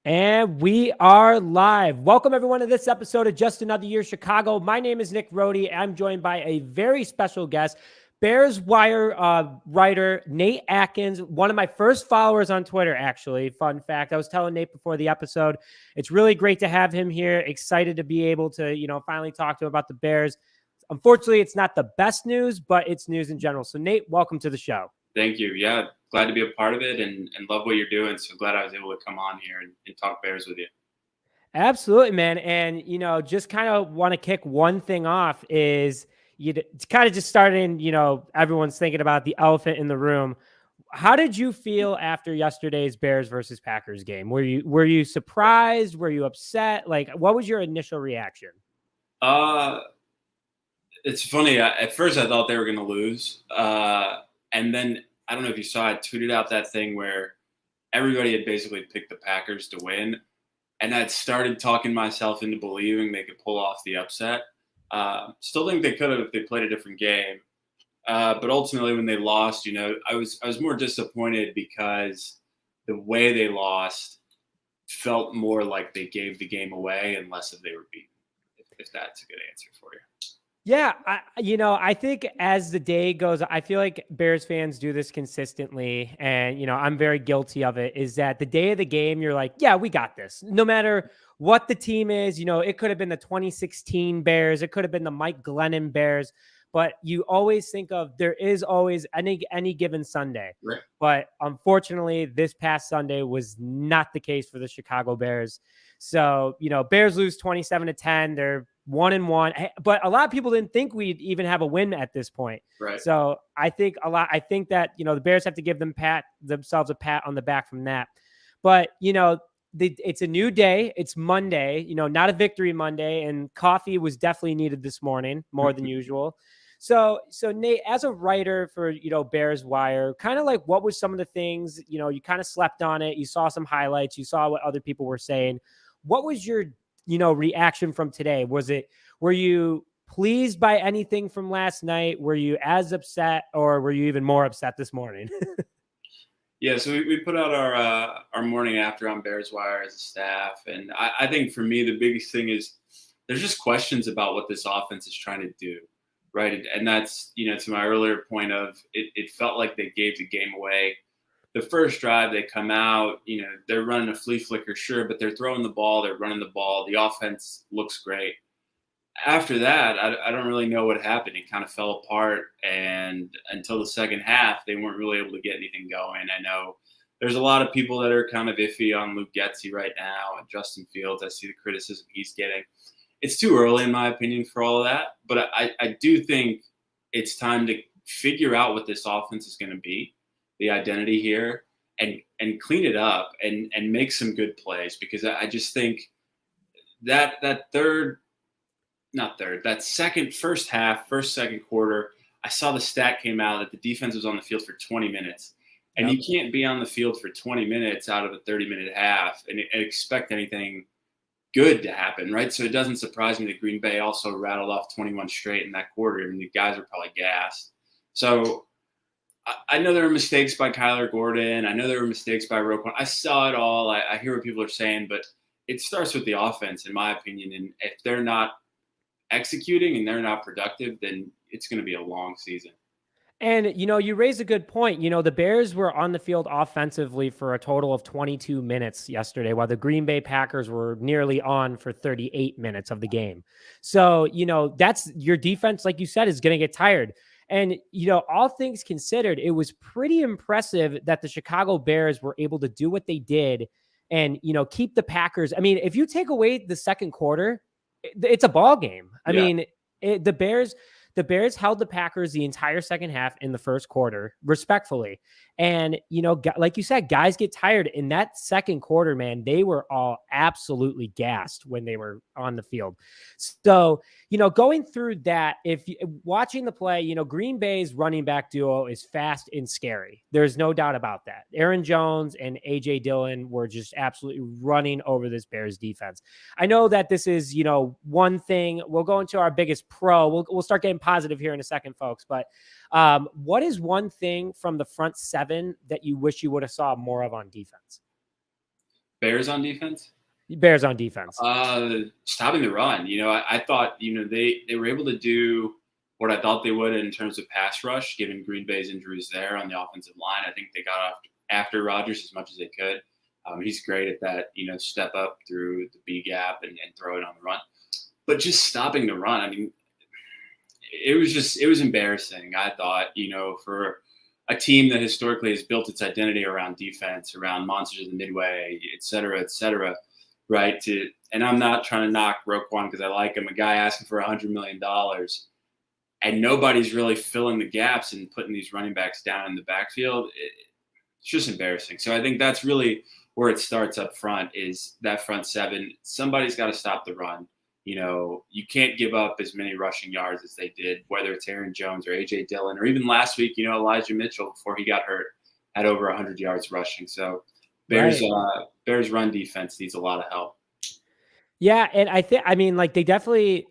And we are live. Welcome, everyone, to this episode of Just Another Year Chicago. My name is Nick Rohde. I'm joined by a very special guest, Bears Wire writer Nate Atkins, one of my first followers on Twitter, actually. Fun fact. I was telling Nate before the episode, it's really great to have him here. Excited to be able to, finally talk to him about the Bears. Unfortunately, it's not the best news, but it's news in general. So, Nate, welcome to the show. Thank you. Yeah, glad to be a part of it and love what you're doing. So glad I was able to come on here and talk Bears with you. Absolutely, man. And, just kind of want to kick one thing off is you kind of just starting, everyone's thinking about the elephant in the room. How did you feel after yesterday's Bears versus Packers game? Were you surprised? Were you upset? Like, what was your initial reaction? It's funny. At first, I thought they were going to lose. And then, I don't know if you saw, I tweeted out that thing where everybody had basically picked the Packers to win. And I'd started talking myself into believing they could pull off the upset. Still think they could have if they played a different game. But ultimately, when they lost, I was more disappointed because the way they lost felt more like they gave the game away and less if they were beaten, if that's a good answer for you. Yeah, I think as the day goes, I feel like Bears fans do this consistently, and I'm very guilty of it. Is that the day of the game, you're like, yeah, we got this. No matter what the team is, it could have been the 2016 Bears, it could have been the Mike Glennon Bears, but you always think of there is always any given Sunday. Right. But unfortunately, this past Sunday was not the case for the Chicago Bears. So Bears lose 27-10. They're 1-1, but a lot of people didn't think we'd even have a win at this point. Right. So I think that, the Bears have to give themselves a pat on the back from that. But, it's a new day. It's Monday, not a victory Monday, and coffee was definitely needed this morning more than usual. So Nate, as a writer for, Bears Wire, kind of like what was some of the things, you kind of slept on it. You saw some highlights. You saw what other people were saying. What was your reaction from today? Were you pleased by anything from last night? Were you as upset, or were you even more upset this morning? Yeah, so we put out our morning after on Bears Wire as a staff, and I think for me the biggest thing is there's just questions about what this offense is trying to do, right? And that's to my earlier point of it felt like they gave the game away. The first drive, they come out, they're running a flea flicker, sure, but they're throwing the ball, they're running the ball. The offense looks great. After that, I don't really know what happened. It kind of fell apart, and until the second half, they weren't really able to get anything going. I know there's a lot of people that are kind of iffy on Luke Getsy right now, and Justin Fields. I see the criticism he's getting. It's too early, in my opinion, for all of that, but I do think it's time to figure out what this offense is going to be, the identity here, and clean it up and make some good plays, because I just think that second quarter, I saw the stat came out that the defense was on the field for 20 minutes. And You can't be on the field for 20 minutes out of a 30-minute half and expect anything good to happen, right? So it doesn't surprise me that Green Bay also rattled off 21 straight in that quarter, and the guys are probably gassed. So I know there were mistakes by Kyler Gordon. I know there were mistakes by Roquan. I saw it all. I hear what people are saying, but it starts with the offense, in my opinion. And if they're not executing and they're not productive, then it's going to be a long season. And, you raise a good point. The Bears were on the field offensively for a total of 22 minutes yesterday, while the Green Bay Packers were nearly on for 38 minutes of the game. So, that's your defense, like you said, is going to get tired. And, all things considered, it was pretty impressive that the Chicago Bears were able to do what they did and, keep the Packers. I mean, if you take away the second quarter, it's a ball game. I mean, the Bears held the Packers the entire second half in the first quarter, respectfully. And, like you said, guys get tired. In that second quarter, man, they were all absolutely gassed when they were on the field. So, going through that, if you, watching the play, Green Bay's running back duo is fast and scary. There's no doubt about that. Aaron Jones and A.J. Dillon were just absolutely running over this Bears defense. I know that this is, one thing. We'll go into our biggest pro. We'll start getting positive here in a second, folks. But what is one thing from the front seven that you wish you would have saw more of on defense? Bears on defense? Bears on defense. Stopping the run. I thought, they were able to do what I thought they would in terms of pass rush, given Green Bay's injuries there on the offensive line. I think they got after Rodgers as much as they could. He's great at that, step up through the B gap and throw it on the run. But just stopping the run, I mean, it was embarrassing, I thought, for a team that historically has built its identity around defense, around monsters of the midway, et cetera, right? And I'm not trying to knock Roquan because I like him, a guy asking for $100 million, and nobody's really filling the gaps and putting these running backs down in the backfield. It's just embarrassing. So I think that's really where it starts up front, is that front seven. Somebody's got to stop the run. You can't give up as many rushing yards as they did, whether it's Aaron Jones or A.J. Dillon, or even last week, Elijah Mitchell, before he got hurt, had over 100 yards rushing. So Bears run defense needs a lot of help. Yeah, and they definitely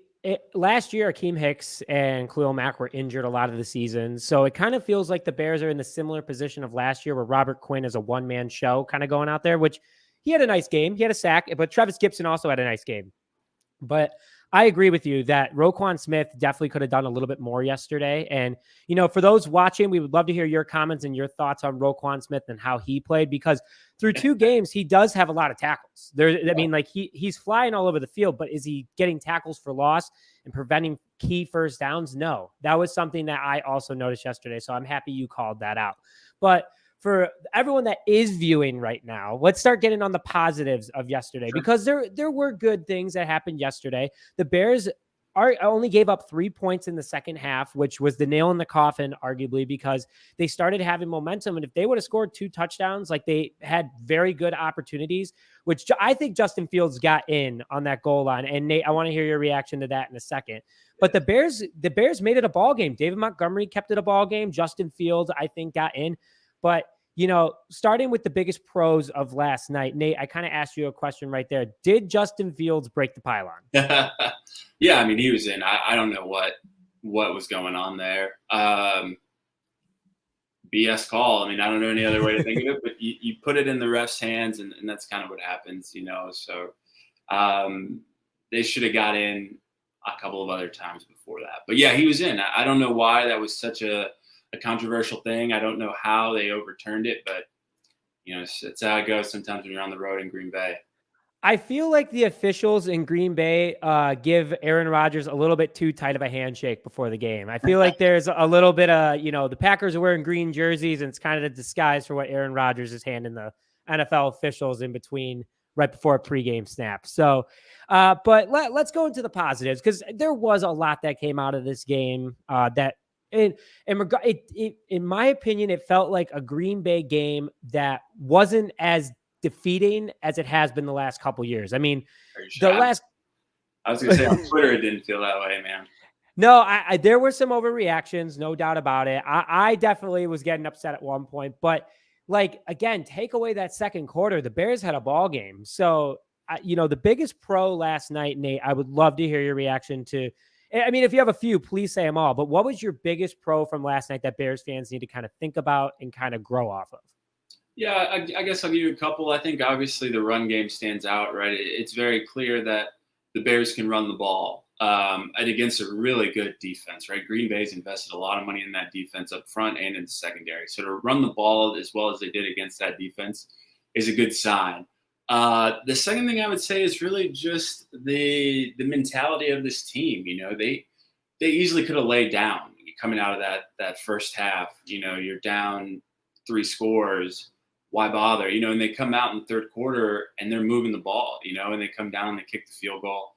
last year, Akeem Hicks and Khalil Mack were injured a lot of the season. So it kind of feels like the Bears are in the similar position of last year, where Robert Quinn is a one-man show kind of going out there, which he had a nice game. He had a sack, but Travis Gibson also had a nice game. But I agree with you that Roquan Smith definitely could have done a little bit more yesterday. And, for those watching, we would love to hear your comments and your thoughts on Roquan Smith and how he played, because through 2 games, he does have a lot of tackles. He's flying all over the field, but is he getting tackles for loss and preventing key first downs? No, that was something that I also noticed yesterday. So I'm happy you called that out. But for everyone that is viewing right now, let's start getting on the positives of yesterday, because there were good things that happened yesterday. The Bears only gave up 3 points in the second half, which was the nail in the coffin, arguably, because they started having momentum. And if they would have scored 2 touchdowns, like, they had very good opportunities, which I think Justin Fields got in on that goal line. And Nate, I want to hear your reaction to that in a second. But the Bears made it a ball game. David Montgomery kept it a ball game. Justin Fields, I think, got in. But, starting with the biggest pros of last night, Nate, I kind of asked you a question right there. Did Justin Fields break the pylon? Yeah, I mean, he was in. I don't know what was going on there. BS call. I mean, I don't know any other way to think of it, but you put it in the ref's hands, and that's kind of what happens, So they should have got in a couple of other times before that. But, yeah, he was in. I don't know why that was such a controversial thing. I don't know how they overturned it, but, it's how it goes sometimes when you're on the road in Green Bay. I feel like the officials in Green Bay give Aaron Rodgers a little bit too tight of a handshake before the game. I feel like there's a little bit of, the Packers are wearing green jerseys, and it's kind of a disguise for what Aaron Rodgers is handing the NFL officials in between, right before a pregame snap. So, but let's go into the positives, because there was a lot that came out of this game that, in my opinion, it felt like a Green Bay game that wasn't as defeating as it has been the last couple years. I mean, I was going to say, on Twitter, it didn't feel that way, man. No, there were some overreactions, no doubt about it. I definitely was getting upset at one point, but, like, again, take away that second quarter, the Bears had a ball game. So, the biggest pro last night, Nate, I would love to hear your reaction to. I mean, if you have a few, please say them all. But what was your biggest pro from last night that Bears fans need to kind of think about and kind of grow off of? Yeah, I guess I'll give you a couple. I think obviously the run game stands out, right? It's very clear that the Bears can run the ball and against a really good defense, right? Green Bay's invested a lot of money in that defense up front and in the secondary. So to run the ball as well as they did against that defense is a good sign. The second thing I would say is really just the mentality of this team. They easily could have laid down coming out of that first half. You're down 3 scores. Why bother? And they come out in the third quarter and they're moving the ball, and they come down and they kick the field goal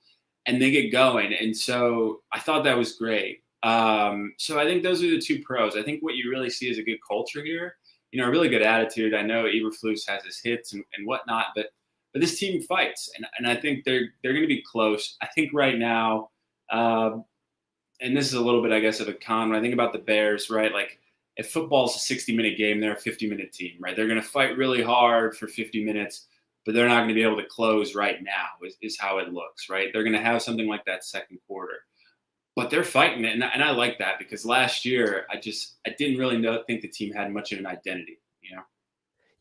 and they get going. And so I thought that was great. So I think those are the 2 pros. I think what you really see is a good culture here, a really good attitude. I know Eberflus has his hits and whatnot, but this team fights, and I think they're going to be close. I think right now, and this is a little bit, I guess, of a con when I think about the Bears, right? Like, if football's a 60-minute game, they're a 50-minute team, right? They're going to fight really hard for 50 minutes, but they're not going to be able to close right now is how it looks, right? They're going to have something like that second quarter. But they're fighting it, and I like that, because last year I didn't really think the team had much of an identity,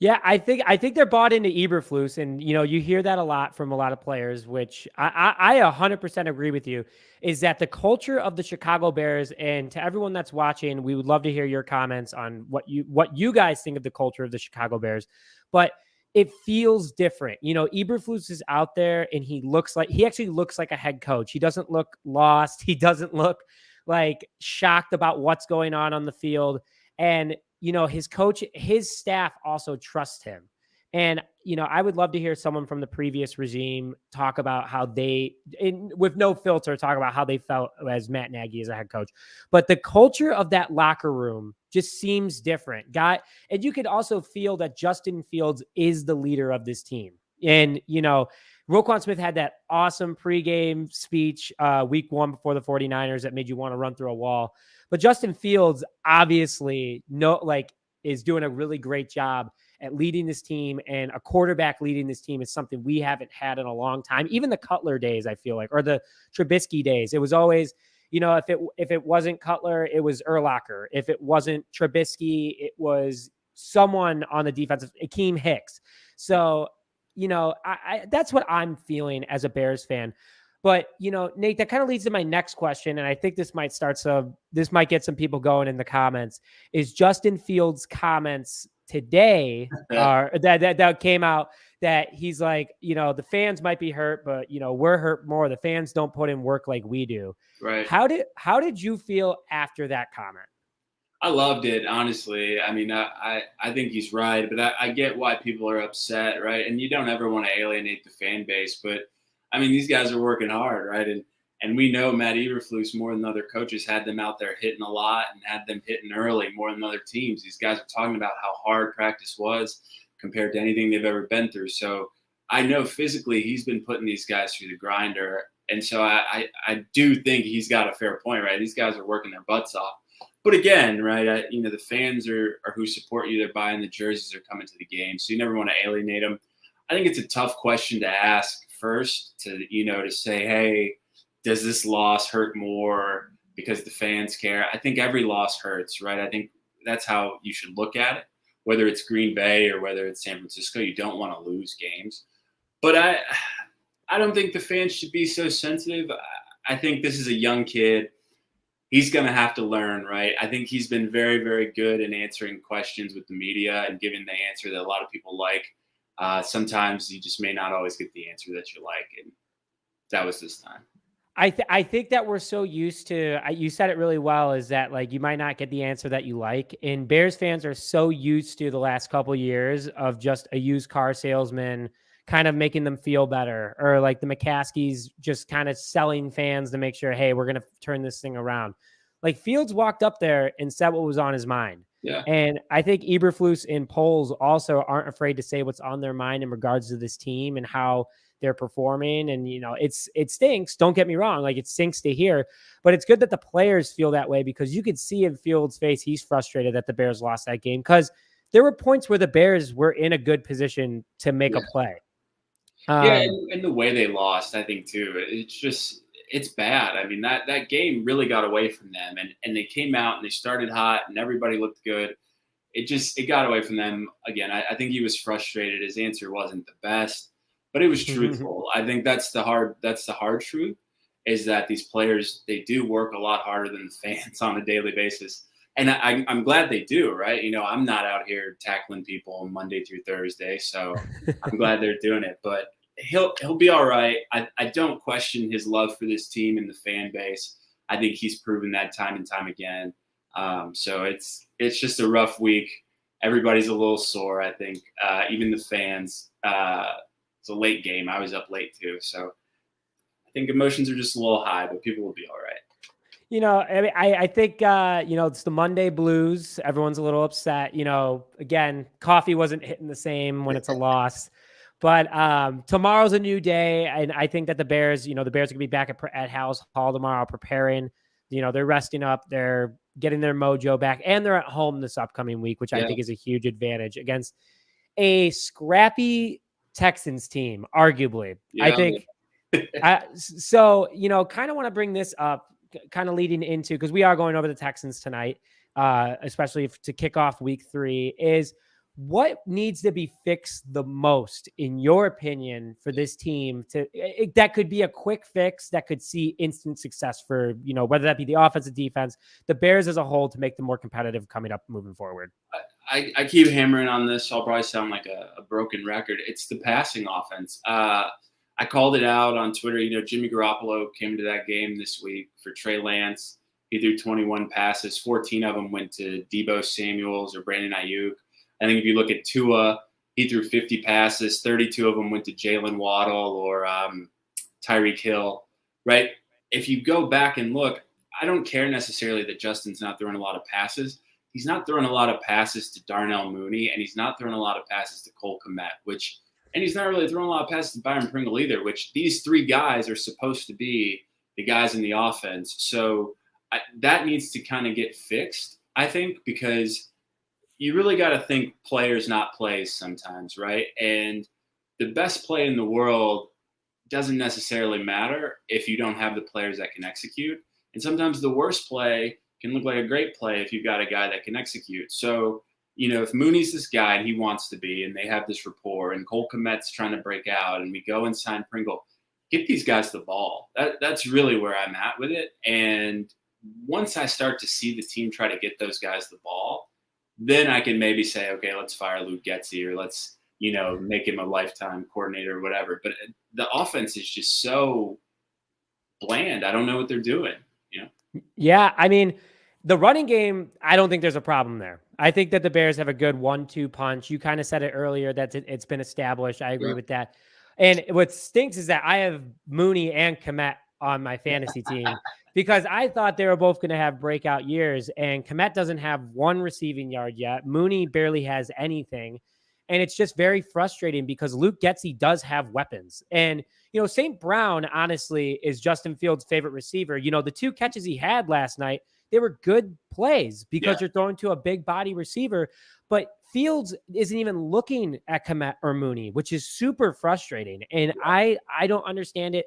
Yeah, I think they're bought into Eberflus, and you hear that a lot from a lot of players, which I 100% agree with you. Is that the culture of the Chicago Bears? And to everyone that's watching, we would love to hear your comments on what you guys think of the culture of the Chicago Bears. But it feels different. Eberflus is out there, and he actually looks like a head coach. He doesn't look lost. He doesn't look like shocked about what's going on the field. And his coach, his staff also trust him. And, I would love to hear someone from the previous regime talk about how with no filter, talk about how they felt as Matt Nagy as a head coach. But the culture of that locker room just seems different. And you could also feel that Justin Fields is the leader of this team. And, Roquan Smith had that awesome pregame speech week 1 before the 49ers that made you want to run through a wall. But Justin Fields obviously is doing a really great job at leading this team, and a quarterback leading this team is something we haven't had in a long time. Even the Cutler days, I feel like, or the Trubisky days, it was always, if it wasn't Cutler, it was Urlacher. If it wasn't Trubisky, it was someone on the defensive, Akeem Hicks. So, that's what I'm feeling as a Bears fan. But, Nate, that kind of leads to my next question. And I think this might get some people going in the comments. Is Justin Fields' comments today that came out that he's like, the fans might be hurt, but, we're hurt more. The fans don't put in work like we do. Right. How did you feel after that comment? I loved it, honestly. I mean, I think he's right, but I get why people are upset, right? And you don't ever want to alienate the fan base, but I mean, these guys are working hard, right? And we know Matt Eberflus more than other coaches had them out there hitting a lot and had them hitting early more than other teams. These guys are talking about how hard practice was compared to anything they've ever been through. So I know physically he's been putting these guys through the grinder. And so I do think he's got a fair point, right? These guys are working their butts off. But again, right, the fans are who support you. They're buying the jerseys. They're coming to the game. So you never want to alienate them. I think it's a tough question to ask first to say, hey, does this loss hurt more because the fans care? I think every loss hurts, right? I think that's how you should look at it, whether it's Green Bay or whether it's San Francisco. You don't want to lose games. But I don't think the fans should be so sensitive. I think this is a young kid. He's going to have to learn, right? I think he's been very, very good in answering questions with the media and giving the answer that a lot of people like. Sometimes you just may not always get the answer that you like, and that was this time. I think that we're so used to, you said it really well, is that like you might not get the answer that you like. And Bears fans are so used to the last couple of years of just a used car salesman kind of making them feel better, or like the McCaskies just kind of selling fans to make sure, hey, we're going to turn this thing around. Like Fields walked up there and said what was on his mind. Yeah. And I think Eberflus and Poles also aren't afraid to say what's on their mind in regards to this team and how they're performing. And, it stinks. Don't get me wrong. Like it stinks to hear, but it's good that the players feel that way, because you could see in Fields' face, he's frustrated that the Bears lost that game, because there were points where the Bears were in a good position to make a play. And the way they lost, I think too, it's bad. I mean, that game really got away from them, and they came out and they started hot and everybody looked good. It got away from them again. I think he was frustrated. His answer wasn't the best, but it was truthful. I think that's the hard truth, is that these players, they do work a lot harder than the fans on a daily basis. And I'm glad they do, right? I'm not out here tackling people Monday through Thursday, so I'm glad they're doing it. But he'll be all right. I don't question his love for this team and the fan base. I think he's proven that time and time again. So it's just a rough week. Everybody's a little sore, I think. Even the fans. It's a late game. I was up late too, so I think emotions are just a little high, but people will be all right. I think, it's the Monday blues. Everyone's a little upset. Again, coffee wasn't hitting the same when it's a loss. But tomorrow's a new day, and I think that the Bears are going to be back at House Hall tomorrow preparing. They're resting up. They're getting their mojo back, and they're at home this upcoming week, which I think is a huge advantage against a scrappy Texans team, arguably. Yeah. I think so, kind of want to bring this up, kind of leading into, because we are going over the Texans tonight, especially to kick off week 3, is What needs to be fixed the most, in your opinion, for this team that could be a quick fix that could see instant success for, whether that be the offensive defense, the Bears as a whole, to make them more competitive coming up moving forward? I keep hammering on this, so I'll probably sound like a broken record. It's the passing offense. I called it out on Twitter. Jimmy Garoppolo came to that game this week for Trey Lance. He threw 21 passes. 14 of them went to Deebo Samuels or Brandon Ayuk. I think if you look at Tua, he threw 50 passes. 32 of them went to Jalen Waddle or Tyreek Hill, right? If you go back and look, I don't care necessarily that Justin's not throwing a lot of passes. He's not throwing a lot of passes to Darnell Mooney, and he's not throwing a lot of passes to Cole Kmet, and he's not really throwing a lot of passes to Byron Pringle either, which these three guys are supposed to be the guys in the offense. So that needs to kind of get fixed, I think, because you really got to think players, not plays sometimes, right? And the best play in the world doesn't necessarily matter if you don't have the players that can execute. And sometimes the worst play can look like a great play if you've got a guy that can execute. So, if Mooney's this guy and he wants to be, and they have this rapport, and Cole Kmet's trying to break out, and we go and sign Pringle, get these guys the ball. That's really where I'm at with it. And once I start to see the team try to get those guys the ball, then I can maybe say, okay, let's fire Luke Getsy, or let's, make him a lifetime coordinator or whatever. But the offense is just so bland. I don't know what they're doing. Yeah, I mean, the running game, I don't think there's a problem there. I think that the Bears have a good 1-2 punch. You kind of said it earlier that it's been established. I agree with that. And what stinks is that I have Mooney and Kmet on my fantasy team because I thought they were both going to have breakout years, and Kmet doesn't have one receiving yard yet. Mooney barely has anything. And it's just very frustrating because Luke Getsy does have weapons. And, St. Brown, honestly, is Justin Fields' favorite receiver. The 2 catches he had last night, they were good plays because you're throwing to a big body receiver. But Fields isn't even looking at Kmet or Mooney, which is super frustrating. And I don't understand it.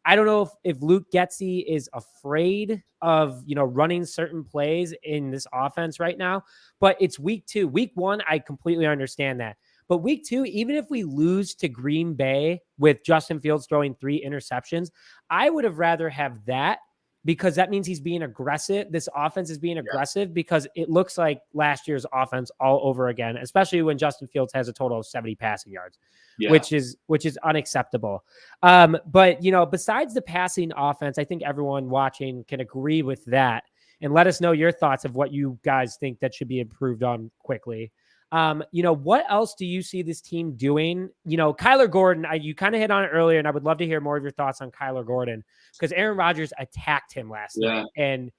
I don't know if Luke Getsy is afraid of, running certain plays in this offense right now, but it's week 2. Week 1, I completely understand that. But week 2, even if we lose to Green Bay with Justin Fields throwing 3 interceptions, I would have rather have that, because that means he's being aggressive. This offense is being aggressive because it looks like last year's offense all over again, especially when Justin Fields has a total of 70 passing yards, which is unacceptable. But, besides the passing offense, I think everyone watching can agree with that, and let us know your thoughts of what you guys think that should be improved on quickly. What else do you see this team doing? Kyler Gordon, you kind of hit on it earlier, and I would love to hear more of your thoughts on Kyler Gordon, because Aaron Rodgers attacked him last night. And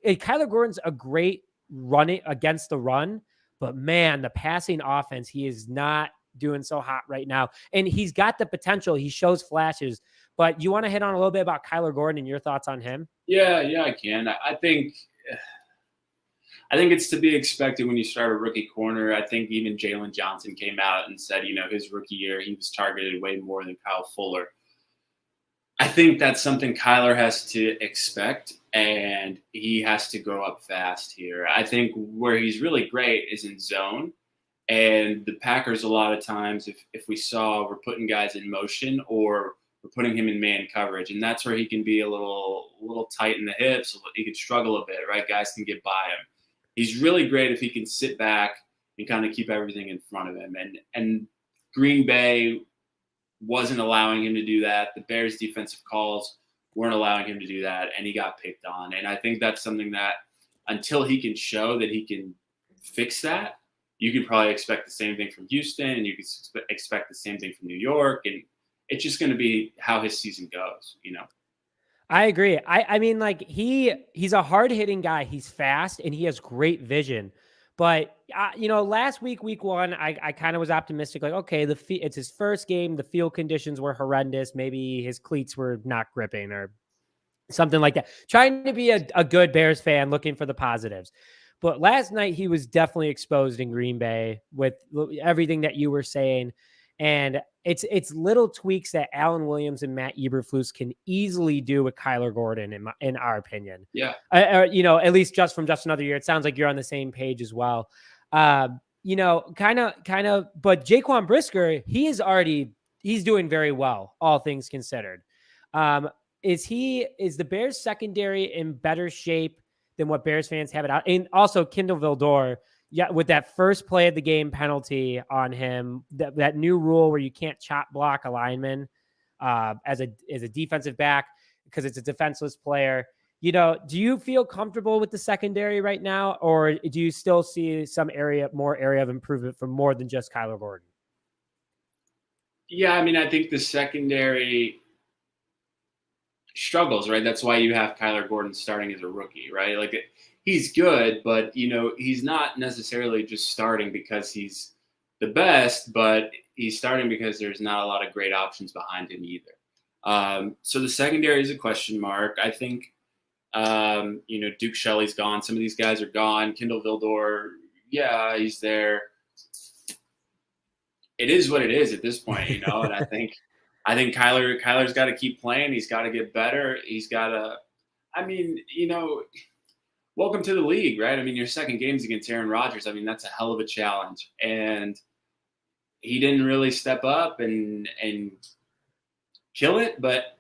Kyler Gordon's a great running against the run, but man, the passing offense, he is not doing so hot right now. And he's got the potential. He shows flashes, but you want to hit on a little bit about Kyler Gordon and your thoughts on him? Yeah, I can. I think it's to be expected when you start a rookie corner. I think even Jalen Johnson came out and said, his rookie year, he was targeted way more than Kyle Fuller. I think that's something Kyler has to expect, and he has to grow up fast here. I think where he's really great is in zone. And the Packers, a lot of times, if we saw we're putting guys in motion or we're putting him in man coverage, and that's where he can be a little tight in the hips. He could struggle a bit, right? Guys can get by him. He's really great if he can sit back and kind of keep everything in front of him. And Green Bay wasn't allowing him to do that. The Bears' defensive calls weren't allowing him to do that, and he got picked on. And I think that's something that until he can show that he can fix that, you could probably expect the same thing from Houston, and you could expect the same thing from New York. And it's just going to be how his season goes, I agree. I mean, like he's a hard hitting guy. He's fast and he has great vision. But last week 1, I kind of was optimistic. Like, okay, it's his first game. The field conditions were horrendous. Maybe his cleats were not gripping or something like that. Trying to be a good Bears fan, looking for the positives. But last night he was definitely exposed in Green Bay with everything that you were saying. And it's little tweaks that Alan Williams and Matt Eberflus can easily do with Kyler Gordon, in our opinion. Yeah. At least just from just another year, it sounds like you're on the same page as well. kind of, but Jaquan Brisker, he's doing very well, all things considered. Is the Bears secondary in better shape than what Bears fans have it out? And also Kindle Vildor, with that first play of the game penalty on him, that new rule where you can't chop block a lineman as a defensive back because it's a defenseless player. Do you feel comfortable with the secondary right now, or do you still see more area of improvement from more than just Kyler Gordon? Yeah, I mean, I think the secondary struggles, right? That's why you have Kyler Gordon starting as a rookie, right? Like, he's good, but he's not necessarily just starting because he's the best, but he's starting because there's not a lot of great options behind him either. So the secondary is a question mark. I think. Duke Shelley's gone. Some of these guys are gone. Kindle Vildor, yeah, he's there. It is what it is at this point, and I think Kyler's got to keep playing. He's got to get better. He's got to. I mean, welcome to the league, right? I mean, your second game's against Aaron Rodgers. I mean, that's a hell of a challenge, and he didn't really step up and kill it, but.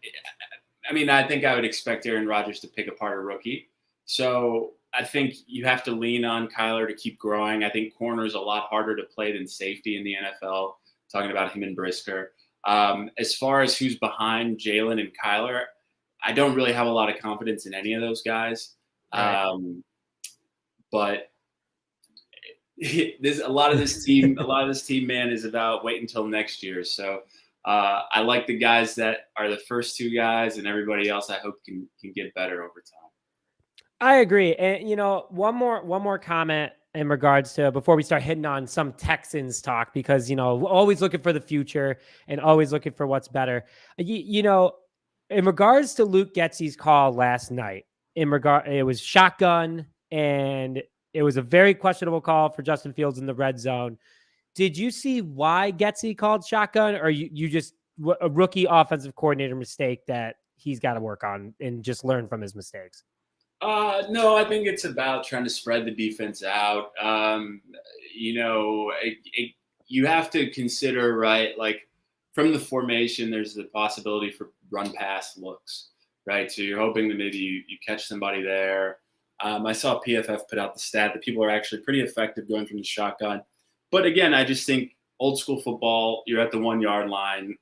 I mean, I think I would expect Aaron Rodgers to pick apart a rookie. So I think you have to lean on Kyler to keep growing. I think corner is a lot harder to play than safety in the NFL, talking about him and Brisker. As far as who's behind Jalen and Kyler, I don't really have a lot of confidence in any of those guys. Right. But a lot of this team, man, is about wait until next year. So I like the guys that are the first two guys, and everybody else I hope can get better over time. I agree. And one more comment in regards to before we start hitting on some Texans talk, because always looking for the future and always looking for what's better. In regards to Luke Getsy's call last night, it was shotgun, and it was a very questionable call for Justin Fields in the red zone. Did you see why Getsy called shotgun, or you just a rookie offensive coordinator mistake that he's got to work on and just learn from his mistakes? No, I think it's about trying to spread the defense out. You have to consider, right, like from the formation, there's the possibility for run pass looks, right? So you're hoping that maybe you catch somebody there. I saw PFF put out the stat that people are actually pretty effective going from the shotgun. But again, I just think old school football, you're at the 1 yard line,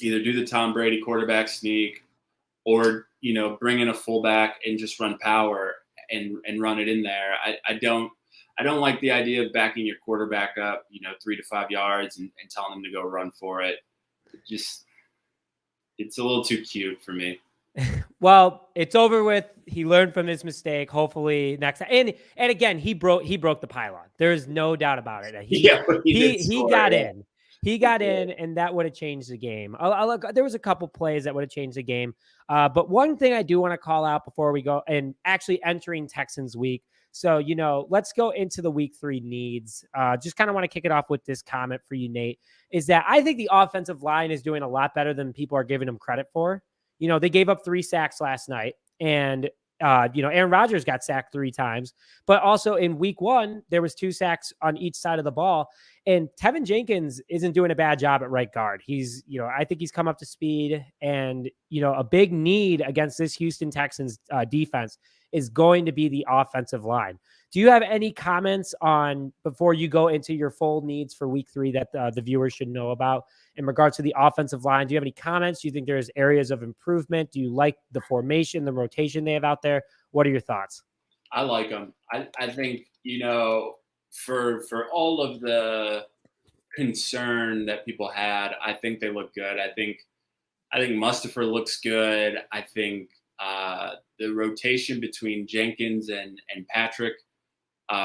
either do the Tom Brady quarterback sneak or, bring in a fullback and just run power and run it in there. I don't like the idea of backing your quarterback up, 3 to 5 yards and telling them to go run for it. It's a little too cute for me. Well, it's over with. He learned from his mistake. Hopefully next time. And again, he broke the pylon. There is no doubt about it. He got in. He got in, and that would have changed the game. There was a couple plays that would have changed the game. But one thing I do want to call out before we go, and actually entering Texans week. So, let's go into the week 3 needs. Just kind of want to kick it off with this comment for you, Nate, is that I think the offensive line is doing a lot better than people are giving them credit for. They gave up 3 sacks last night, and Aaron Rodgers got sacked 3 times, but also in week 1, there was 2 sacks on each side of the ball. And Tevin Jenkins isn't doing a bad job at right guard. He's, I think he's come up to speed, and, a big need against this Houston Texans defense is going to be the offensive line. Do you have any comments on, before you go into your full needs for week 3 that the viewers should know about in regards to the offensive line? Do you have any comments? Do you think there's areas of improvement? Do you like the formation, the rotation they have out there? What are your thoughts? I like them. I think, for all of the concern that people had, I think they look good. I think Mustipher looks good. I think the rotation between Jenkins and Patrick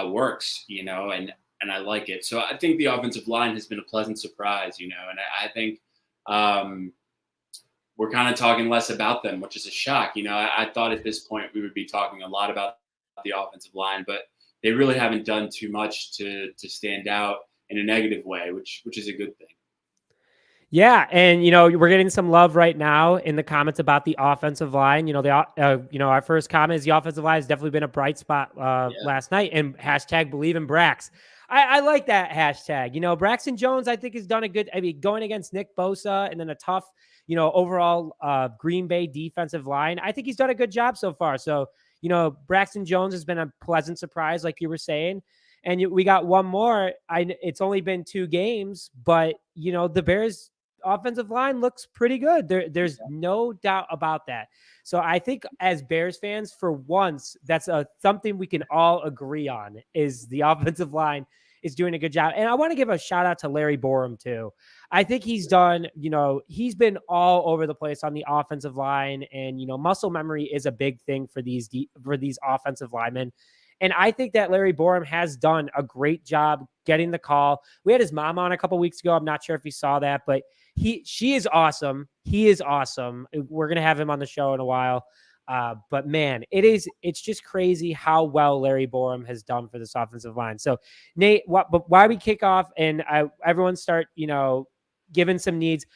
works, and I like it. So I think the offensive line has been a pleasant surprise, and I think we're kind of talking less about them, which is a shock. I thought at this point we would be talking a lot about the offensive line, but they really haven't done too much to stand out in a negative way, which is a good thing. Yeah, and we're getting some love right now in the comments about the offensive line. Our first comment is the offensive line has definitely been a bright spot last night, and #BelieveInBrax. I like that hashtag. Braxton Jones, I think, has done a good, going against Nick Bosa and then a tough, overall Green Bay defensive line. I think he's done a good job so far. So, Braxton Jones has been a pleasant surprise, like you were saying. And we got one more. It's only been 2 games, but, the Bears offensive line looks pretty good. There's no doubt about that. So I think as Bears fans, for once, that's something we can all agree on, is the offensive line is doing a good job. And I want to give a shout out to Larry Borum too. I think he's done, he's been all over the place on the offensive line, and, muscle memory is a big thing for these offensive linemen. And I think that Larry Borum has done a great job getting the call. We had his mom on a couple weeks ago. I'm not sure if you saw that, but she is awesome. He is awesome. We're going to have him on the show in a while. But man, it's just crazy how well Larry Borum has done for this offensive line. So Nate, why we kick off and everyone start, giving some needs,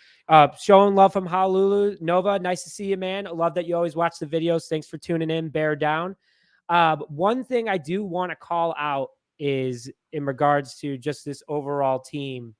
showing love from Honolulu. Nova, nice to see you, man. I love that you always watch the videos. Thanks for tuning in. Bear down. One thing I do want to call out is in regards to just this overall team,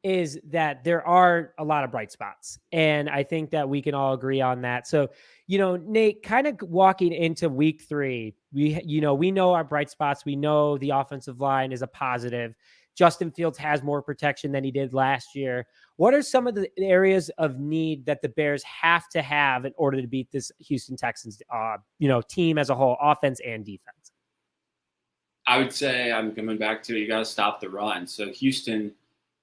is that there are a lot of bright spots. And I think that we can all agree on that. So, Nate, kind of walking into week 3, we know our bright spots. We know the offensive line is a positive. Justin Fields has more protection than he did last year. What are some of the areas of need that the Bears have to have in order to beat this Houston Texans, team as a whole, offense and defense? I would say, I'm coming back to it, you got to stop the run. So Houston,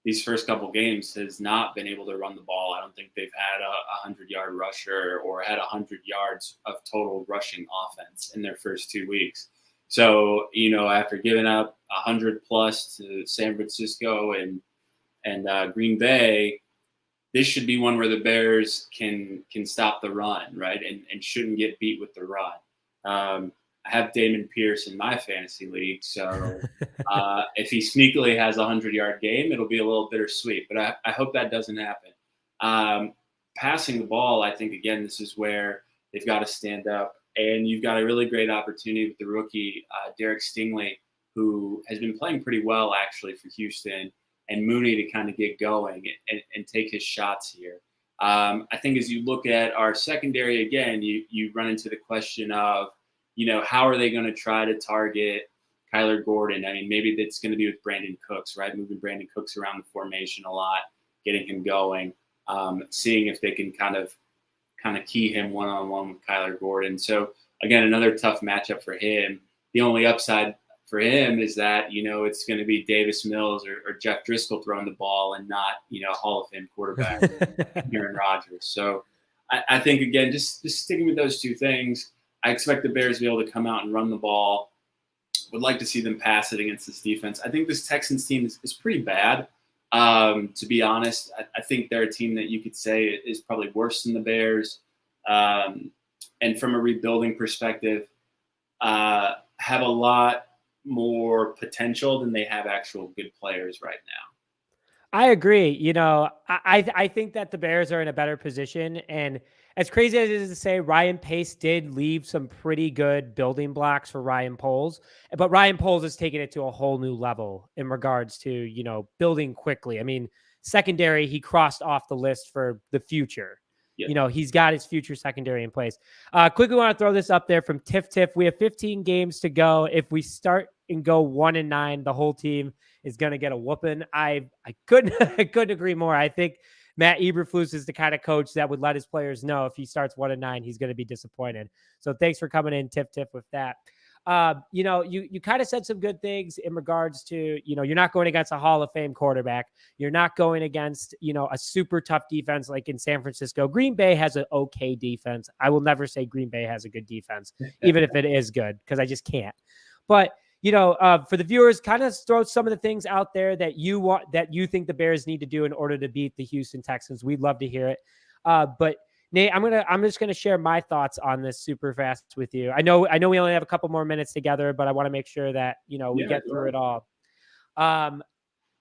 these first couple games, has not been able to run the ball. I don't think they've had a 100-yard rusher or had 100 yards of total rushing offense in their first 2 weeks. So, after giving up 100 plus to San Francisco and Green Bay, this should be one where the Bears can stop the run, right? And shouldn't get beat with the run. I have Damon Pierce in my fantasy league, so if he sneakily has a 100-yard game, it'll be a little bittersweet. But I hope that doesn't happen. Passing the ball, I think, again, this is where they've got to stand up. And you've got a really great opportunity with the rookie, Derek Stingley, who has been playing pretty well, actually, for Houston, and Mooney to kind of get going and take his shots here. I think as you look at our secondary, again, you run into the question of, how are they going to try to target Kyler Gordon? I mean, maybe that's going to be with Brandon Cooks, right? Moving Brandon Cooks around the formation a lot, getting him going, seeing if they can kind of key him one-on-one with Kyler Gordon. So, again, another tough matchup for him. The only upside for him is that, it's going to be Davis Mills or Jeff Driscoll throwing the ball and not, Hall of Fame quarterback Aaron Rodgers. So I think, again, just sticking with those two things, I expect the Bears to be able to come out and run the ball. Would like to see them pass it against this defense. I think this Texans team is pretty bad. To be honest, I think they're a team that you could say is probably worse than the Bears. And from a rebuilding perspective, have a lot more potential than they have actual good players right now. I agree. I think that the Bears are in a better position. And as crazy as it is to say, Ryan Pace did leave some pretty good building blocks for Ryan Poles. But Ryan Poles has taken it to a whole new level in regards to, building quickly. I mean, secondary, he crossed off the list for the future. Yep. He's got his future secondary in place. Quickly want to throw this up there from Tiff Tiff. We have 15 games to go. If we start and go 1-9, the whole team is going to get a whooping. I couldn't agree more. I think Matt Eberflus is the kind of coach that would let his players know if he starts 1-9, he's going to be disappointed. So thanks for coming in, Tiff Tiff, with that. You kind of said some good things in regards to, you're not going against a Hall of Fame quarterback. You're not going against, a super tough defense like in San Francisco. Green Bay has an okay defense. I will never say Green Bay has a good defense, even if it is good, because I just can't. But, for the viewers, kind of throw some of the things out there that you think the Bears need to do in order to beat the Houston Texans. We'd love to hear it. But Nate, I'm just gonna share my thoughts on this super fast with you. I know we only have a couple more minutes together, but I want to make sure that we get through it all.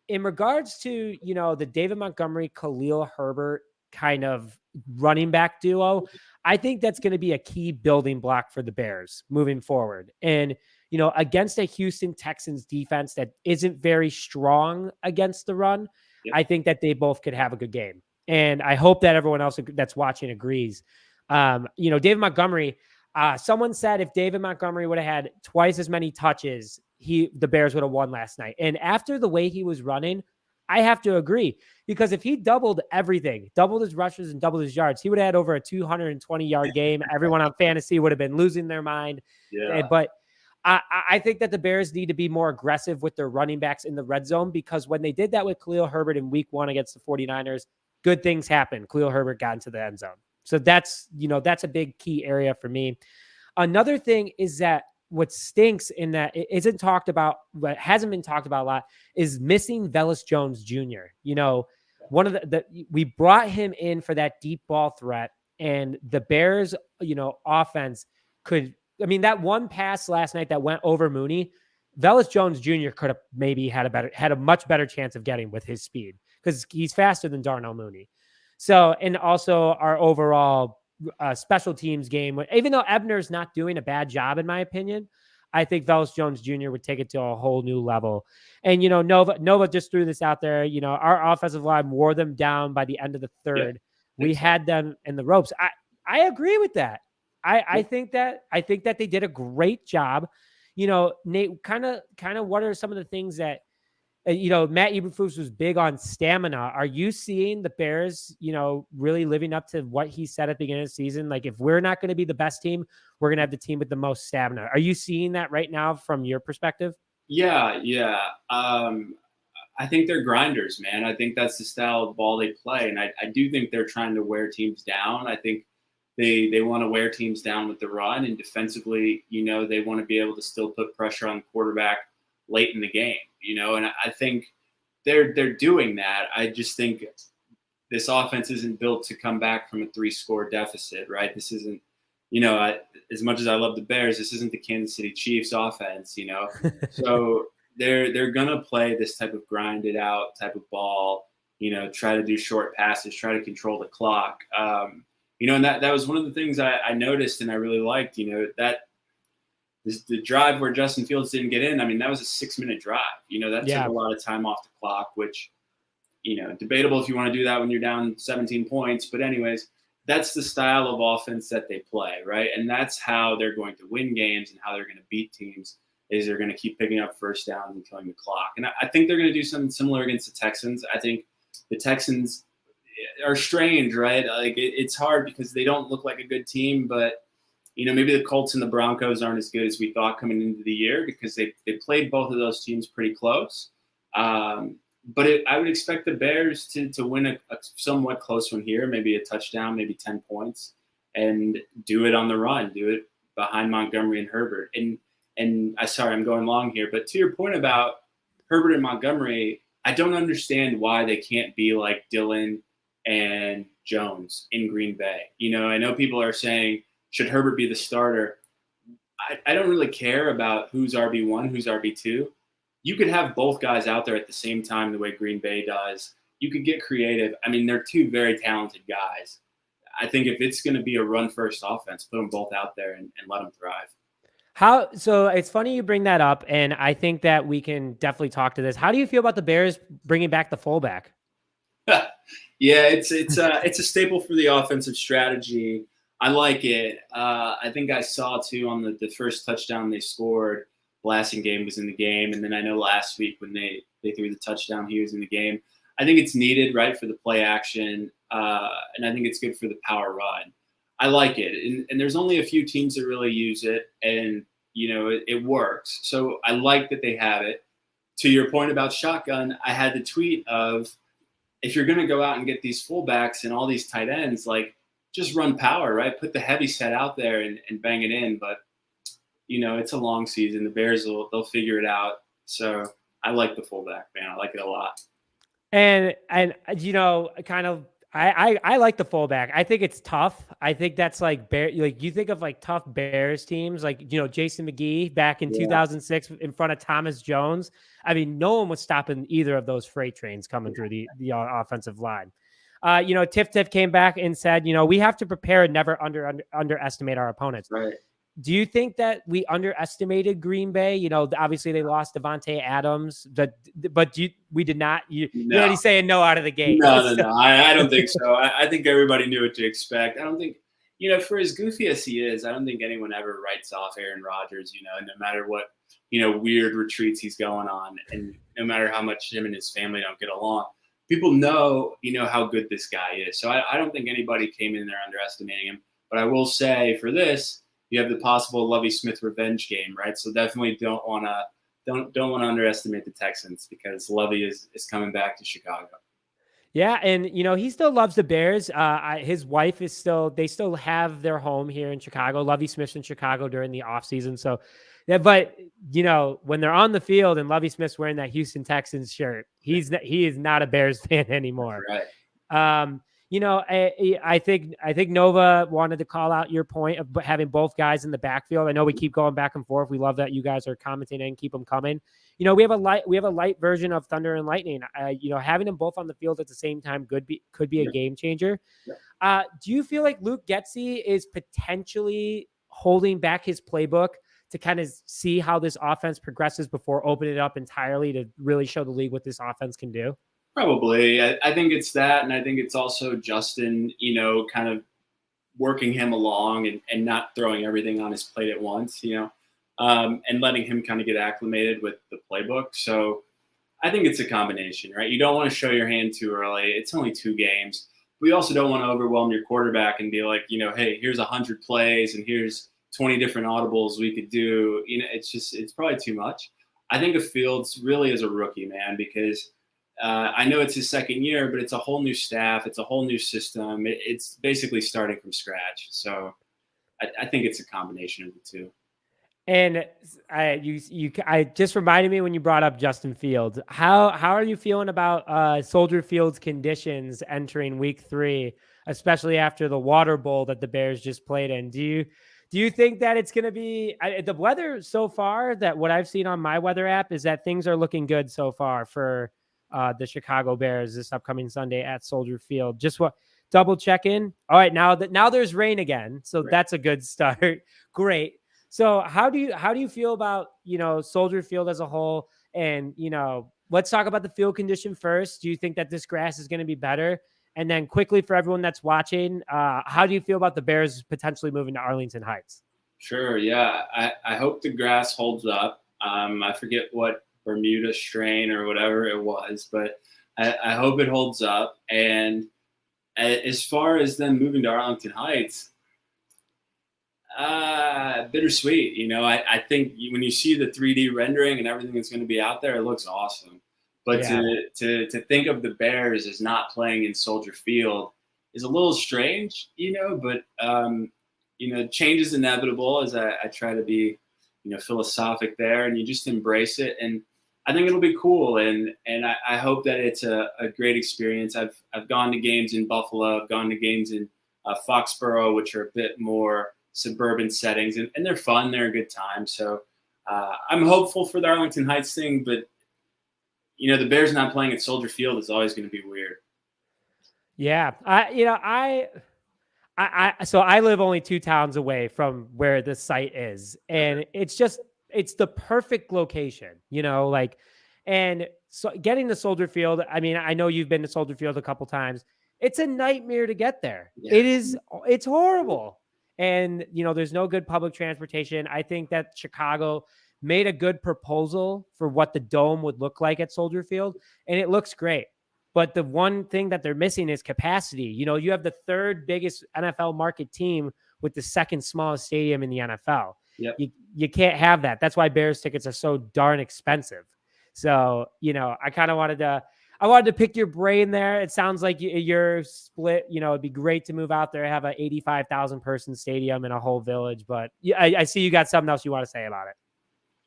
In regards to the David Montgomery, Khalil Herbert kind of running back duo, I think that's going to be a key building block for the Bears moving forward. And against a Houston Texans defense that isn't very strong against the run, I think that they both could have a good game. And I hope that everyone else that's watching agrees. David Montgomery, someone said if David Montgomery would have had twice as many touches, the Bears would have won last night. And after the way he was running, I have to agree, because if he doubled everything, doubled his rushes and doubled his yards, he would have had over a 220-yard game. Everyone on fantasy would have been losing their mind. Yeah. But I think that the Bears need to be more aggressive with their running backs in the red zone, because when they did that with Khalil Herbert in week 1 against the 49ers, good things happened. Khalil Herbert got into the end zone. So that's a big key area for me. Another thing is that what stinks in that it isn't talked about, but hasn't been talked about a lot, is missing Velus Jones Jr. One of we brought him in for that deep ball threat, and the Bears, offense that one pass last night that went over Mooney, Velus Jones Jr. could have maybe had a much better chance of getting with his speed, because he's faster than Darnell Mooney. So, and also our overall special teams game, even though Ebner's not doing a bad job, in my opinion, I think Velus Jones Jr. would take it to a whole new level. And, Nova just threw this out there. Our offensive line wore them down by the end of the third. We had them in the ropes. I agree with that. I think that they did a great job. Nate, kind of what are some of the things that, Matt Eberflus was big on stamina. Are you seeing the Bears, really living up to what he said at the beginning of the season? Like, if we're not going to be the best team, we're going to have the team with the most stamina. Are you seeing that right now from your perspective? Yeah. I think they're grinders, man. I think that's the style of ball they play. And I do think they're trying to wear teams down. I think they want to wear teams down with the run, and defensively, they want to be able to still put pressure on the quarterback late in the game, and I think they're doing that. I just think this offense isn't built to come back from a 3-score deficit, right? This isn't, as much as I love the Bears, this isn't the Kansas City Chiefs offense, So they're gonna play this type of grinded out type of ball, try to do short passes, try to control the clock. And that was one of the things I noticed and I really liked, that the drive where Justin Fields didn't get in. I mean, that was a 6-minute drive. That took a lot of time off the clock, which, debatable if you want to do that when you're down 17 points. But anyways, that's the style of offense that they play, right? And that's how they're going to win games and how they're going to beat teams, is they're going to keep picking up first downs and killing the clock. And I think they're going to do something similar against the Texans. I think the Texans are strange, right? Like, it's hard because they don't look like a good team, but maybe the Colts and the Broncos aren't as good as we thought coming into the year, because they played both of those teams pretty close. But I would expect the Bears to win a somewhat close one here, maybe a touchdown, maybe 10 points, and do it on the run, do it behind Montgomery and Herbert. And sorry, I'm going long here, but to your point about Herbert and Montgomery, I don't understand why they can't be like Dillon and Jones in Green Bay. I know people are saying, should Herbert be the starter? I don't really care about who's RB1, who's RB2. You could have both guys out there at the same time the way Green Bay does. You could get creative. I mean, they're two very talented guys. I think if it's going to be a run-first offense, put them both out there and let them thrive. So it's funny you bring that up, and I think that we can definitely talk to this. How do you feel about the Bears bringing back the fullback? Yeah, it's a staple for the offensive strategy. I like it. I think I saw too on the first touchdown they scored, Blasting game was in the game, and then I know last week when they threw the touchdown, he was in the game. I think it's needed, right, for the play action, and I think it's good for the power run. I like it, and there's only a few teams that really use it, and it works. So I like that they have it. To your point about shotgun, I had the tweet of, if you're going to go out and get these fullbacks and all these tight ends, like, just run power, right? Put the heavy set out there and bang it in. But, it's a long season. The Bears they'll figure it out. So I like the fullback, man. I like it a lot. And kind of, I like the fullback. I think it's tough. I think that's like you think of like tough Bears teams, like, Jason McGee back in 2006 in front of Thomas Jones. I mean, no one was stopping either of those freight trains coming through the offensive line. Tiff came back and said, we have to prepare and never underestimate our opponents. Right. do you think that we underestimated Green Bay? You know, obviously they lost Devontae Adams, but we did not. You're No, already saying no out of the gate. no. I don't think so. I think everybody knew what to expect. I don't think, for as goofy as he is, I don't think anyone ever writes off Aaron Rodgers, no matter what, weird retreats he's going on. And no matter how much him and his family don't get along, people know, how good this guy is. So I don't think anybody came in there underestimating him. But I will say for this, you have the possible Lovie Smith revenge game, right? So definitely don't want to underestimate the Texans because Lovie is coming back to Chicago. Yeah, and he still loves the Bears. His wife they still have their home here in Chicago. Lovie Smith's in Chicago during the offseason. So yeah, but when they're on the field and Lovie Smith's wearing that Houston Texans shirt, he is not a Bears fan anymore. Right. I think Nova wanted to call out your point of having both guys in the backfield. I know we keep going back and forth. We love that you guys are commenting and keep them coming. We have a light version of Thunder and Lightning. Having them both on the field at the same time could be a game changer. Yeah. Do you feel like Luke Getsy is potentially holding back his playbook to kind of see how this offense progresses before opening it up entirely to really show the league what this offense can do? Probably. I think it's that, and I think it's also Justin, kind of working him along and not throwing everything on his plate at once, and letting him kind of get acclimated with the playbook. So I think it's a combination, right? You don't want to show your hand too early. It's only 2 games. But you also don't want to overwhelm your quarterback and be like, hey, here's 100 plays and here's 20 different audibles we could do. It's probably too much. I think of Fields really as a rookie, man, because I know it's his second year, but it's a whole new staff. It's a whole new system. It's basically starting from scratch. So I think it's a combination of the two. And I just reminded me when you brought up Justin Fields. How are you feeling about Soldier Field's conditions entering week 3, especially after the water bowl that the Bears just played in? Do you think that it's going to be the weather so far? That what I've seen on my weather app is that things are looking good so far for the Chicago Bears this upcoming Sunday at Soldier Field. Just double check in. All right, now there's rain again, so Right. That's a good start. Great. So how do you feel about Soldier Field as a whole? And let's talk about the field condition first. Do you think that this grass is going to be better? And then quickly for everyone that's watching, how do you feel about the Bears potentially moving to Arlington Heights? Sure. Yeah. I hope the grass holds up. I forget what Bermuda strain or whatever it was, but I hope it holds up. And as far as them moving to Arlington Heights, bittersweet. I think when you see the 3D rendering and everything that's going to be out there, it looks awesome. But Yeah. to think of the Bears as not playing in Soldier Field is a little strange, but change is inevitable as I try to be, philosophic there, and you just embrace it. And I think it'll be cool. And I hope that it's a great experience. I've gone to games in Buffalo. I've gone to games in Foxborough, which are a bit more suburban settings, and they're fun. They're a good time. So I'm hopeful for the Arlington Heights thing, but the Bears not playing at Soldier Field is always going to be weird. Yeah. So I live only 2 towns away from where the site is, and it's the perfect location, and so getting to Soldier Field. I mean, I know you've been to Soldier Field a couple times. It's a nightmare to get there. Yeah. It's horrible. And, there's no good public transportation. I think that Chicago made a good proposal for what the dome would look like at Soldier Field, and it looks great. But the one thing that they're missing is capacity. You have the 3rd biggest NFL market team with the 2nd smallest stadium in the NFL. Yep. You can't have that. That's why Bears tickets are so darn expensive. So, I kind of wanted to pick your brain there. It sounds like you're split. It'd be great to move out there, have an 85,000 person stadium in a whole village. But I see you got something else you want to say about it.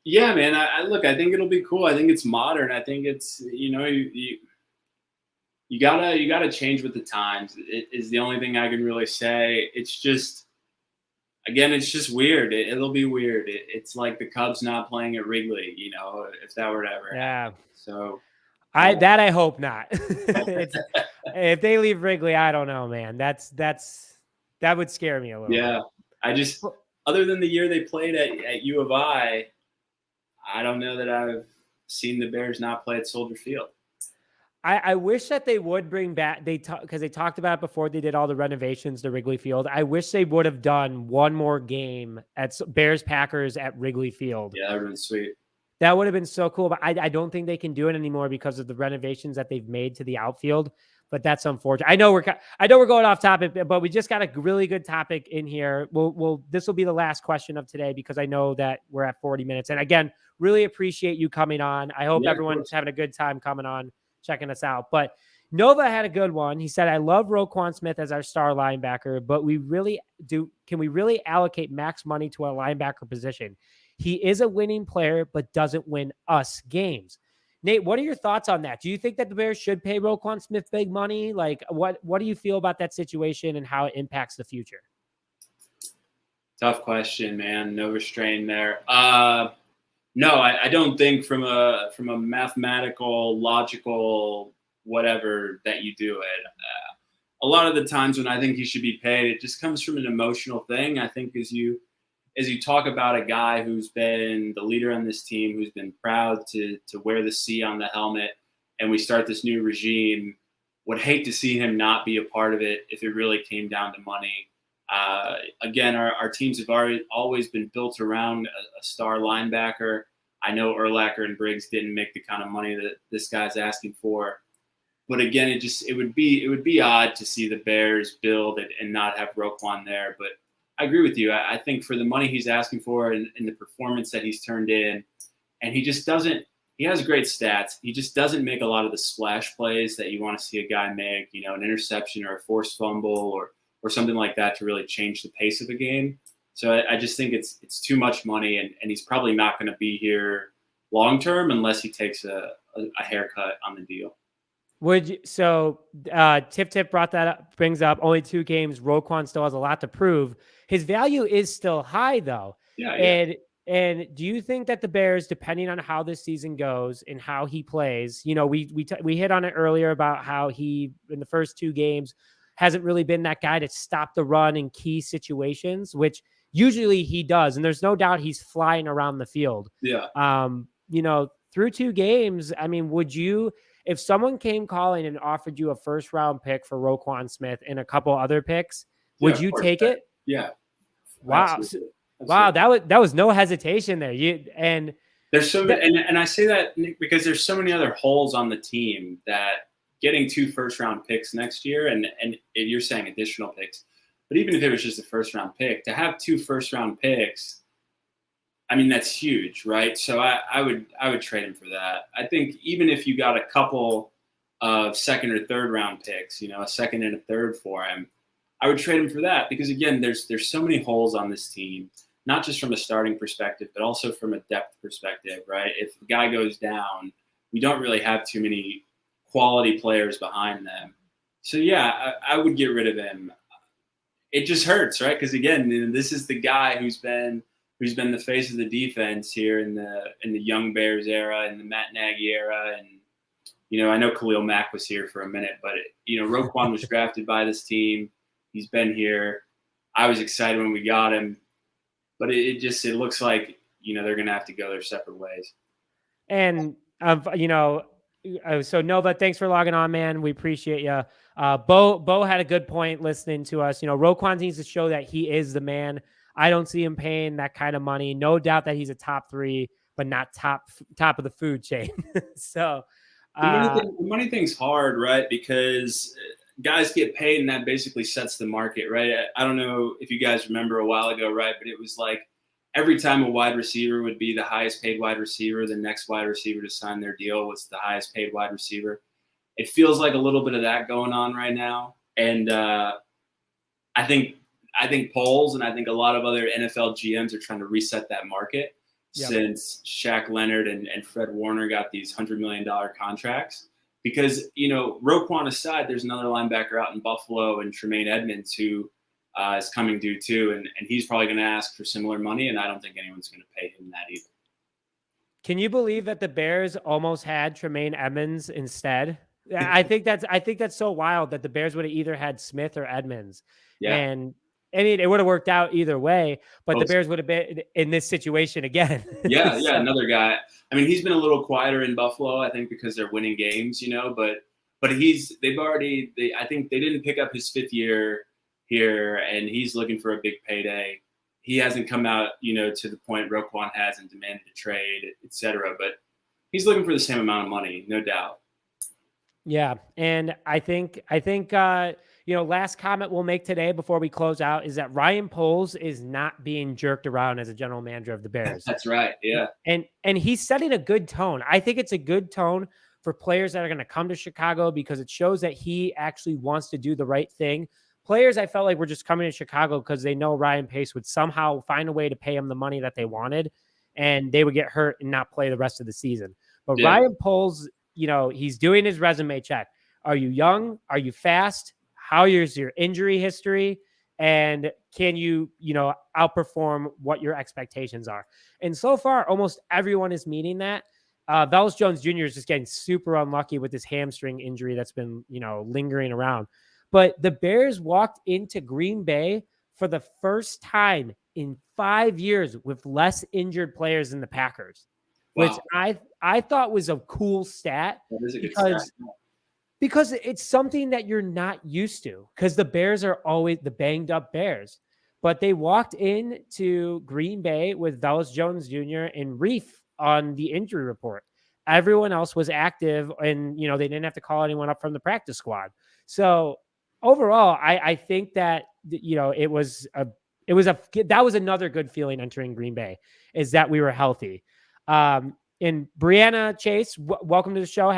Yeah, man. I think it'll be cool. I think it's modern. I think it's, you gotta change with the times. It is the only thing I can really say. It's just, again, it's just weird. It'll be weird. It's like the Cubs not playing at Wrigley, if that were to ever happen. So I hope not. If they leave Wrigley, I don't know, man. That would scare me a little. Yeah. bit. other than the year they played at U of I don't know that I've seen the Bears not play at Soldier Field. I wish that they would bring back because they talked about it before they did all the renovations to Wrigley Field. I wish they would have done one more game at Bears Packers at Wrigley Field. Yeah, that would have been sweet. That would have been so cool, but I don't think they can do it anymore because of the renovations that they've made to the outfield. But that's unfortunate. I know we're going off topic, but we just got a really good topic in here. This will be the last question of today because I know that we're at 40 minutes. And again, really appreciate you coming on. I hope everyone's having a good time coming on, checking us out. But Nova had a good one. He said, I love Roquan Smith as our star linebacker, but can we really allocate max money to a linebacker position? He is a winning player, but doesn't win us games. Nate, what are your thoughts on that? Do you think that the Bears should pay Roquan Smith big money? Like, what do you feel about that situation and how it impacts the future? Tough question, man. No restraint there. No, I don't think from a mathematical, logical, whatever that you do it. A lot of the times when I think he should be paid, it just comes from an emotional thing. I think as you talk about a guy who's been the leader on this team, who's been proud to wear the C on the helmet, and we start this new regime, would hate to see him not be a part of it if it really came down to money. Again, our teams have always been built around a star linebacker. I know Urlacher and Briggs didn't make the kind of money that this guy's asking for. But again, it would be odd to see the Bears build and not have Roquan there. But I agree with you. I think for the money he's asking for and the performance that he's turned in, and he has great stats. He just doesn't make a lot of the splash plays that you want to see a guy make, an interception or a forced fumble or something like that to really change the pace of a game. So I just think it's too much money, and he's probably not going to be here long term unless he takes a haircut on the deal. Tip brought that up, brings up only 2 games. Roquan still has a lot to prove. His value is still high though. Yeah. And do you think that the Bears, depending on how this season goes and how he plays, we hit on it earlier about how he in the first 2 games hasn't really been that guy to stop the run in key situations, which usually he does. And there's no doubt he's flying around the field. Yeah. Through 2 games, I mean, would you, if someone came calling and offered you a first round pick for Roquan Smith and a couple other picks, would you take it? Yeah. Wow. Absolutely. Wow. That was no hesitation there. There's so many, and I say that, Nick, because there's so many other holes on the team that getting 2 first round picks next year, and you're saying additional picks, but even if it was just a first round pick, to have 2 first round picks, I mean, that's huge, right? So I would trade him for that. I think even if you got a couple of second or third round picks, a second and a third for him, I would trade him for that because again, there's so many holes on this team, not just from a starting perspective, but also from a depth perspective, right? If the guy goes down, we don't really have too many quality players behind them. So yeah, I would get rid of him. It just hurts, right? Because again, this is the guy who's been the face of the defense here in the young Bears era, in the Matt Nagy era. And, I know Khalil Mack was here for a minute, but, Roquan was drafted by this team. He's been here. I was excited when we got him. But it looks like, they're going to have to go their separate ways. And, so Nova, thanks for logging on, man. We appreciate you. Bo had a good point listening to us. Roquan needs to show that he is the man. I don't see him paying that kind of money. No doubt that he's a top 3, but not top of the food chain. So the money thing's hard, right? Because guys get paid, and that basically sets the market, right? I don't know if you guys remember a while ago, right? But it was like every time a wide receiver would be the highest paid wide receiver, the next wide receiver to sign their deal was the highest paid wide receiver. It feels like a little bit of that going on right now. And I think Poles and I think a lot of other NFL GMs are trying to reset that market since Shaq Leonard and Fred Warner got these $100 million contracts. Because, Roquan aside, there's another linebacker out in Buffalo and Tremaine Edmonds who is coming due too. And he's probably going to ask for similar money, and I don't think anyone's going to pay him that either. Can you believe that the Bears almost had Tremaine Edmonds instead? I think that's so wild that the Bears would have either had Smith or Edmonds. Yeah. And I mean, it would have worked out either way, but Oh, the Bears would have been in this situation again. yeah, So, another guy. I mean, he's been a little quieter in Buffalo, I think, because they're winning games, but I think they didn't pick up his 5th year here, and he's looking for a big payday. He hasn't come out, to the point Roquan has and demanded a trade, etc. But he's looking for the same amount of money, no doubt. yeah, and I think last comment we'll make today before we close out is that Ryan Poles is not being jerked around as a general manager of the Bears. That's right. Yeah. And he's setting a good tone. I think it's a good tone for players that are going to come to Chicago because it shows that he actually wants to do the right thing. Players, I felt like, were just coming to Chicago because they know Ryan Pace would somehow find a way to pay him the money that they wanted, and they would get hurt and not play the rest of the season. But yeah. Ryan Poles, he's doing his resume check. Are you young? Are you fast? How is your injury history? And can you, outperform what your expectations are? And so far, almost everyone is meeting that. Velus Jones Jr. is just getting super unlucky with this hamstring injury that's been, lingering around. But the Bears walked into Green Bay for the first time in 5 years with less injured players than the Packers, which I thought was a cool stat. That is a good stat. Because it's something that you're not used to, because the Bears are always the banged up Bears. But they walked into Green Bay with Velus Jones Jr. and Reef on the injury report. Everyone else was active, and they didn't have to call anyone up from the practice squad. So overall, I think that that was another good feeling entering Green Bay, is that we were healthy. And Brianna Chase, welcome to the show.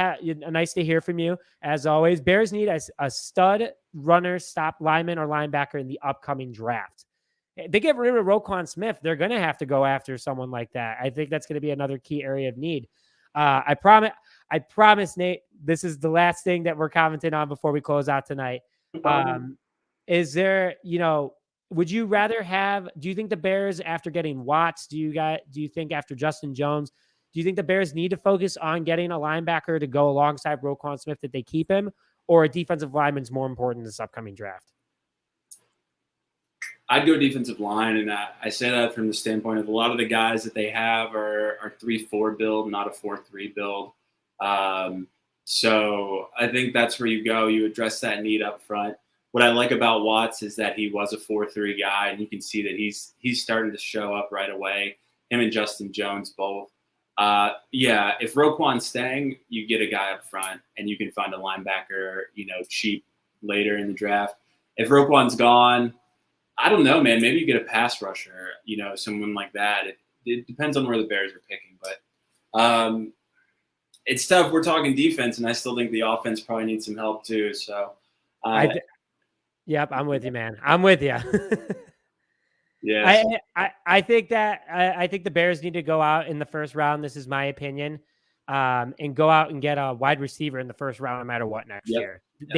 Nice to hear from you. As always, Bears need a stud runner, stop lineman, or linebacker in the upcoming draft. They get rid of Roquan Smith, they're going to have to go after someone like that. I think that's going to be another key area of need. I promise, Nate, this is the last thing that we're commenting on before we close out tonight. Is there, would you rather do you think the Bears, after getting Watts, do you think after Justin Jones, do you think the Bears need to focus on getting a linebacker to go alongside Roquan Smith, that they keep him, or a defensive lineman's more important in this upcoming draft? I'd go defensive line, and I say that from the standpoint of a lot of the guys that they have are 3-4 build, not a 4-3 build. So I think that's where you go. You address that need up front. What I like about Watts is that he was a 4-3 guy, and you can see that he's starting to show up right away. Him and Justin Jones both. If Roquan's staying, you get a guy up front, and you can find a linebacker, cheap later in the draft. If Roquan's gone, I don't know, man. Maybe you get a pass rusher, someone like that. It depends on where the Bears are picking, but it's tough. We're talking defense, and I still think the offense probably needs some help too. So, yep, I'm with you, man. I'm with you. Yeah, I think the Bears need to go out in the first round. This is my opinion, and go out and get a wide receiver in the first round, no matter what next year. Yep.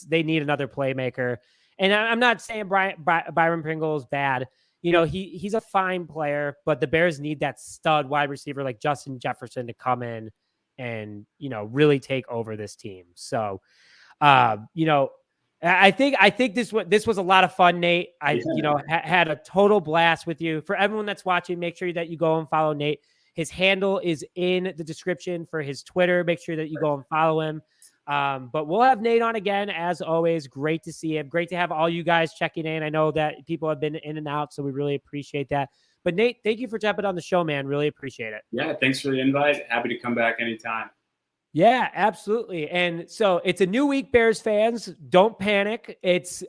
They need another playmaker. And I'm not saying Byron Pringle is bad. He's a fine player, but the Bears need that stud wide receiver like Justin Jefferson to come in and, really take over this team. So, I think this was a lot of fun, Nate. I had a total blast with you. For everyone that's watching, make sure that you go and follow Nate. His handle is in the description for his Twitter. Make sure that you go and follow him. But we'll have Nate on again, as always. Great to see him. Great to have all you guys checking in. I know that people have been in and out, so we really appreciate that. But Nate, thank you for jumping on the show, man. Really appreciate it. Yeah, thanks for the invite. Happy to come back anytime. Yeah, absolutely. And so it's a new week, Bears fans. Don't panic. It's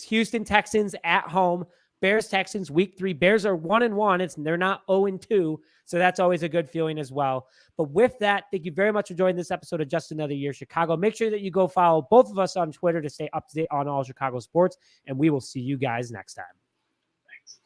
Houston Texans at home. Bears Texans week 3. Bears are 1-1. They're not 0-2. So that's always a good feeling as well. But with that, thank you very much for joining this episode of Just Another Year Chicago. Make sure that you go follow both of us on Twitter to stay up to date on all Chicago sports. And we will see you guys next time. Thanks.